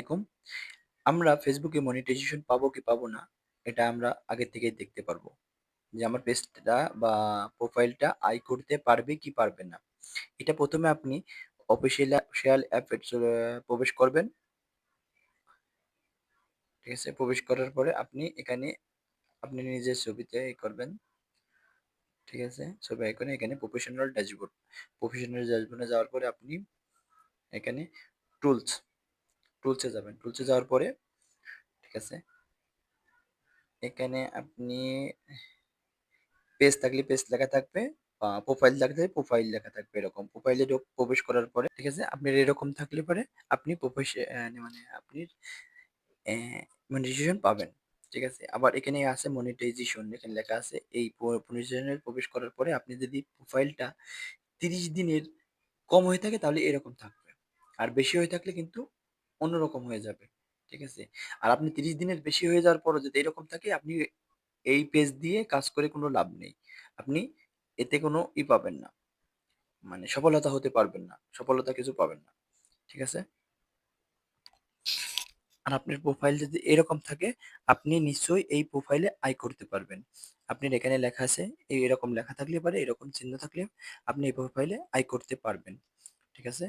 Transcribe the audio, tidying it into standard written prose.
আলাইকুম। আমরা ফেসবুকে মনিটাইজেশন পাবো কি পাবো না, এটা আমরা আগে থেকেই দেখতে পারবো। যে আমার পেজটা বা প্রোফাইলটা আয় করতে পারবে কি পারবে না। এটা ১ম এ আপনি অফিসিয়াল অ্যাপে প্রবেশ করবেন। ঠিক আছে? প্রবেশ করার পরে আপনি এখানে আপনি নিজের ছবিতে করবেন। ঠিক আছে? ছবি আইকনে এখানে প্রফেশনাল ড্যাশবোর্ডে যাওয়ার পরে আপনি এখানে টুলস, টুলস এ যাবেন। টুলস এ যাওয়ার পরে ঠিক আছে? এখানে আপনি পেজ থাকলে পেজ লেখা থাকবে বা প্রোফাইল থাকলে প্রোফাইল লেখা থাকবে এরকম। প্রোফাইলে প্রবেশ করার পরে ঠিক আছে? আপনার এরকম থাকলে পরে আপনি মানে আপনি মনিটাইজেশন পাবেন। ঠিক আছে? আবার এখানে আছে মনিটাইজেশন এখানে লেখা আছে এই মনিটাইজেশন এ প্রবেশ করার পরে আপনি যদি প্রোফাইলটা ৩০ দিনের কম হয়ে থাকে তাহলে এরকম থাকবে। আর বেশি হয়ে থাকলে কিন্তু অন্যরকম হয়ে যাবে। ঠিক আছে? আর আপনি ৩০ দিনের বেশি হয়ে যাওয়ার পরও যদি এরকম থাকে আপনি এই পেজ দিয়ে কাজ করে কোনো লাভ নেই। আপনি এতে কোনো পাবেন না। মানে সফলতা হতে পারবেন না। সফলতা কিছু পাবেন না। ঠিক আছে? আর আপনার প্রোফাইল যদি এরকম থাকে, আপনি নিশ্চয়ই এই প্রোফাইলে আয় করতে পারবেন। আপনার এখানে লেখা আছে, এরকম লেখা থাকলে পারে, এরকম চিহ্ন থাকলে আপনি এই প্রোফাইলে আয় করতে পারবেন। ঠিক আছে?